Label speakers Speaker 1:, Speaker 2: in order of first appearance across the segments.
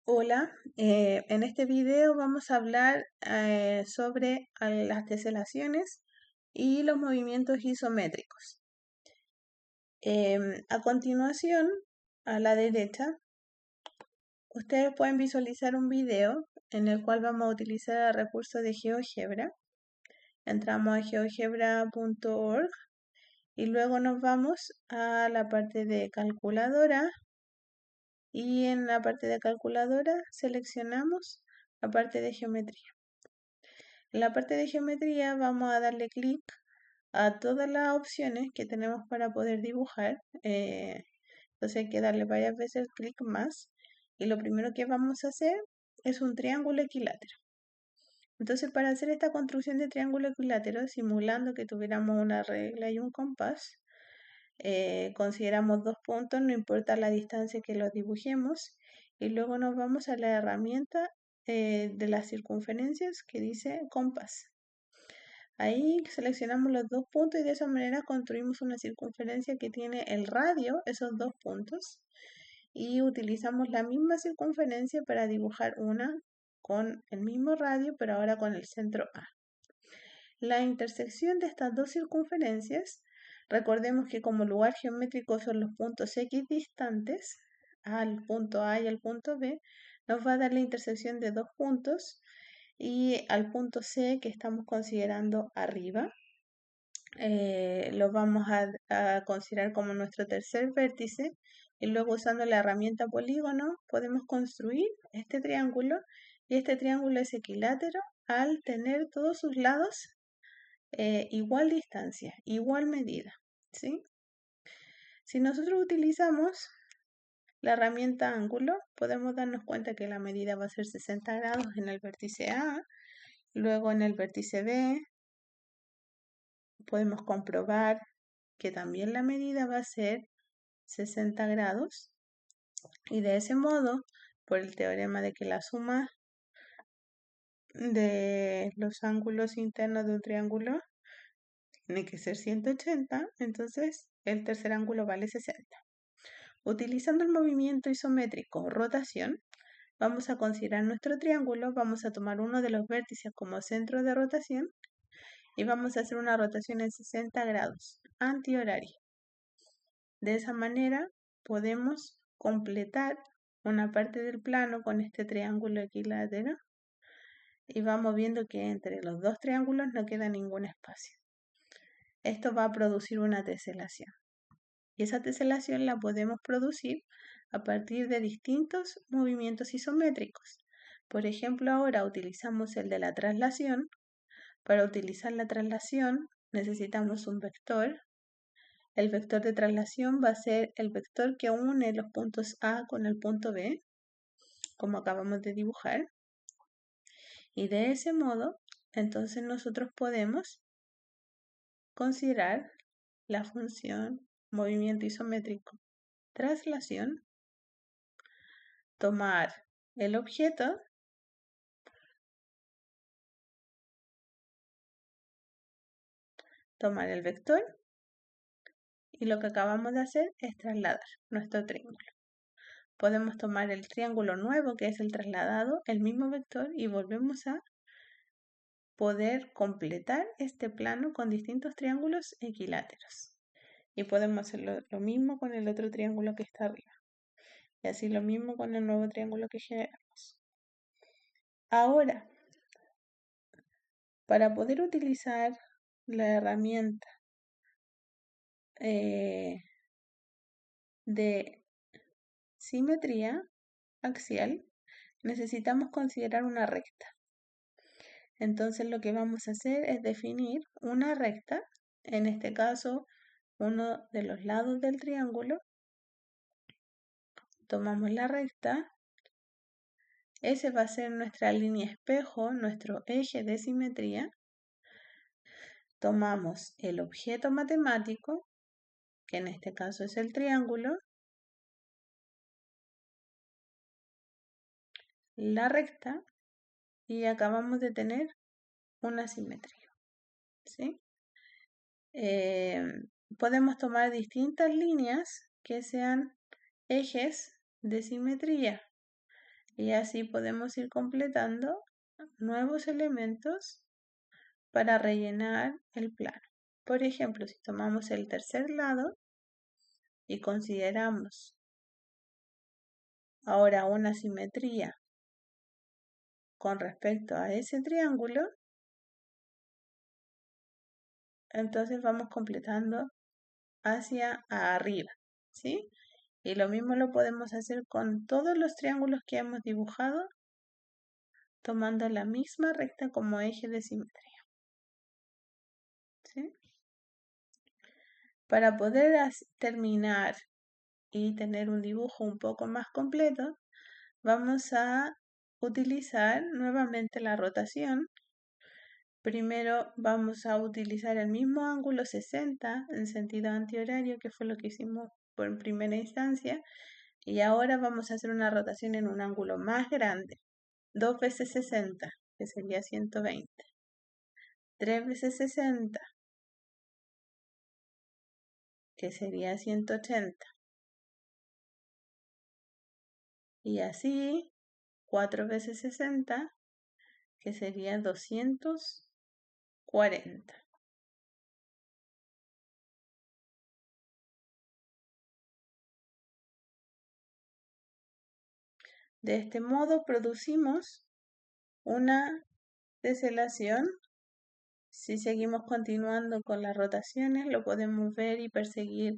Speaker 1: Hola, en este video vamos a hablar sobre las teselaciones y los movimientos isométricos. A continuación, a la derecha, ustedes pueden visualizar un video en el cual vamos a utilizar el recurso de GeoGebra. Entramos a geogebra.org y luego nos vamos a la parte de calculadora. Y en la parte de calculadora seleccionamos la parte de geometría. En la parte de geometría vamos a darle clic a todas las opciones que tenemos para poder dibujar. Entonces hay que darle varias veces clic más. Y lo primero que vamos a hacer es un triángulo equilátero. Entonces para hacer esta construcción de triángulo equilátero, simulando que tuviéramos una regla y un compás, consideramos dos puntos, no importa la distancia que los dibujemos, y luego nos vamos a la herramienta de las circunferencias que dice compás. Ahí seleccionamos los dos puntos y de esa manera construimos una circunferencia que tiene el radio, esos dos puntos, y utilizamos la misma circunferencia para dibujar una con el mismo radio, pero ahora con el centro A. La intersección de estas dos circunferencias, recordemos que como lugar geométrico son los puntos X distantes, al punto A y al punto B, nos va a dar la intersección de dos puntos y al punto C que estamos considerando arriba, lo vamos a considerar como nuestro tercer vértice y luego usando la herramienta polígono podemos construir este triángulo y este triángulo es equilátero al tener todos sus lados igual distancia, igual medida, ¿sí? Si nosotros utilizamos la herramienta ángulo, podemos darnos cuenta que la medida va a ser 60 grados en el vértice A, luego en el vértice B podemos comprobar que también la medida va a ser 60 grados y de ese modo, por el teorema de que la suma de los ángulos internos de un triángulo tiene que ser 180, entonces el tercer ángulo vale 60. Utilizando el movimiento isométrico rotación, vamos a considerar nuestro triángulo, vamos a tomar uno de los vértices como centro de rotación y vamos a hacer una rotación en 60 grados, antihoraria. De esa manera podemos completar una parte del plano con este triángulo equilátero y vamos viendo que entre los dos triángulos no queda ningún espacio. Esto va a producir una teselación. Y esa teselación la podemos producir a partir de distintos movimientos isométricos. Por ejemplo, ahora utilizamos el de la traslación. Para utilizar la traslación necesitamos un vector. El vector de traslación va a ser el vector que une los puntos A con el punto B, como acabamos de dibujar. Y de ese modo, entonces nosotros podemos considerar la función movimiento isométrico traslación, tomar el objeto, tomar el vector y lo que acabamos de hacer es trasladar nuestro triángulo. Podemos tomar el triángulo nuevo que es el trasladado, el mismo vector y volvemos a poder completar este plano con distintos triángulos equiláteros. Y podemos hacer lo mismo con el otro triángulo que está arriba. Y así lo mismo con el nuevo triángulo que generamos. Ahora, para poder utilizar la herramienta de simetría axial, necesitamos considerar una recta. Entonces lo que vamos a hacer es definir una recta, en este caso uno de los lados del triángulo. Tomamos la recta, ese va a ser nuestra línea espejo, nuestro eje de simetría. Tomamos el objeto matemático, que en este caso es el triángulo, la recta y acabamos de tener una simetría, ¿sí? Podemos tomar distintas líneas que sean ejes de simetría. Y así podemos ir completando nuevos elementos para rellenar el plano. Por ejemplo, si tomamos el tercer lado y consideramos ahora una simetría con respecto a ese triángulo, entonces vamos completando hacia arriba, ¿sí? Y lo mismo lo podemos hacer con todos los triángulos que hemos dibujado, tomando la misma recta como eje de simetría, ¿sí? Para poder terminar y tener un dibujo un poco más completo, vamos a utilizar nuevamente la rotación. Primero vamos a utilizar el mismo ángulo 60 en sentido antihorario, que fue lo que hicimos por primera instancia, y ahora vamos a hacer una rotación en un ángulo más grande. 2 veces 60, que sería 120. 3 veces 60, que sería 180. Y así, 4 veces 60, que sería 240. De este modo producimos una teselación. Si seguimos continuando con las rotaciones, lo podemos ver y perseguir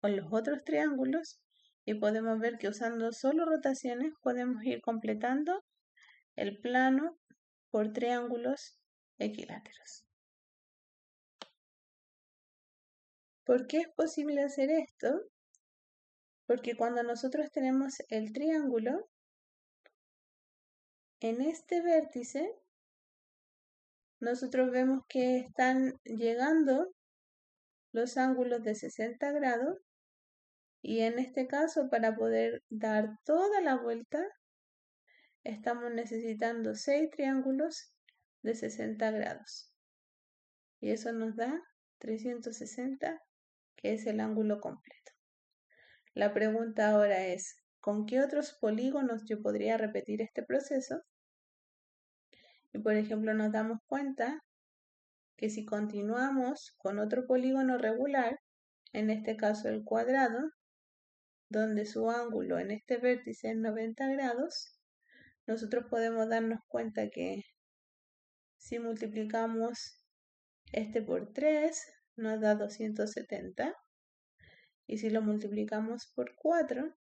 Speaker 1: con los otros triángulos y podemos ver que usando solo rotaciones podemos ir completando el plano por triángulos equiláteros. ¿Por qué es posible hacer esto? Porque cuando nosotros tenemos el triángulo, en este vértice, nosotros vemos que están llegando los ángulos de 60 grados y en este caso, para poder dar toda la vuelta, estamos necesitando 6 triángulos de 60 grados. Y eso nos da 360, que es el ángulo completo. La pregunta ahora es, ¿con qué otros polígonos yo podría repetir este proceso? Y por ejemplo, nos damos cuenta que si continuamos con otro polígono regular, en este caso el cuadrado, donde su ángulo en este vértice es 90 grados, nosotros podemos darnos cuenta que si multiplicamos este por 3, nos da 270. Y si lo multiplicamos por 4,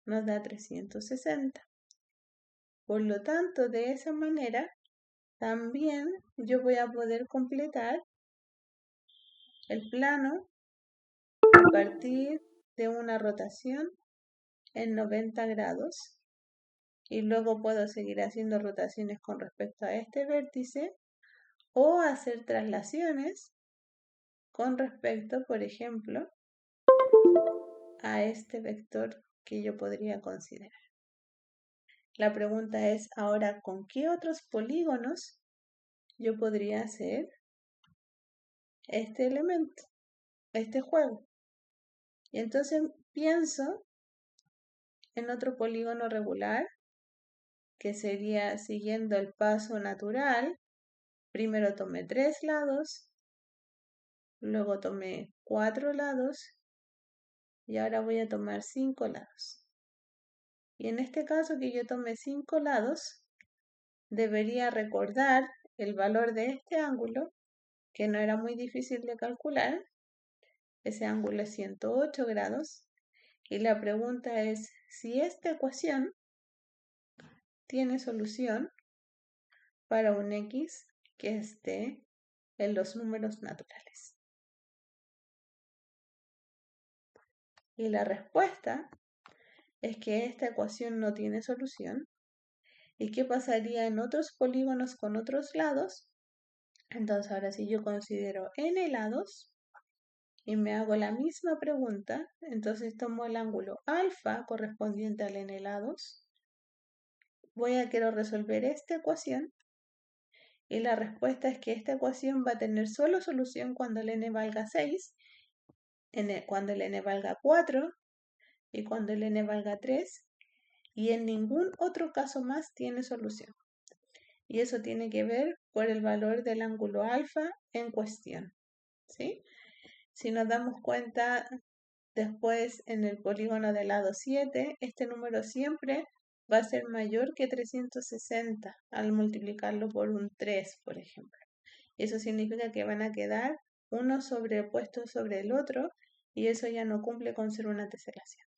Speaker 1: nos da 360. Por lo tanto, de esa manera, también yo voy a poder completar el plano a partir de una rotación en 90 grados. Y luego puedo seguir haciendo rotaciones con respecto a este vértice o hacer traslaciones con respecto, por ejemplo, a este vector que yo podría considerar. La pregunta es ahora, ¿con qué otros polígonos yo podría hacer este elemento, este juego? Y entonces pienso en otro polígono regular, que sería siguiendo el paso natural. Primero tomé 3 lados, luego tomé 4 lados y ahora voy a tomar 5 lados. Y en este caso que yo tomé 5 lados, debería recordar el valor de este ángulo, que no era muy difícil de calcular. Ese ángulo es 108 grados. Y la pregunta es si esta ecuación tiene solución para un x que esté en los números naturales. Y la respuesta es que esta ecuación no tiene solución. ¿Y qué pasaría en otros polígonos con otros lados? Entonces ahora si yo considero n lados y me hago la misma pregunta, entonces tomo el ángulo alfa correspondiente al n lados, quiero resolver esta ecuación y la respuesta es que esta ecuación va a tener solo solución cuando el n valga 6, cuando el n valga 4 y cuando el n valga 3, y en ningún otro caso más tiene solución. Y eso tiene que ver por el valor del ángulo alfa en cuestión, ¿sí? Si nos damos cuenta después en el polígono del lado 7, este número siempre va a ser mayor que 360 al multiplicarlo por un 3, por ejemplo. Eso significa que van a quedar uno sobrepuesto sobre el otro y eso ya no cumple con ser una teselación.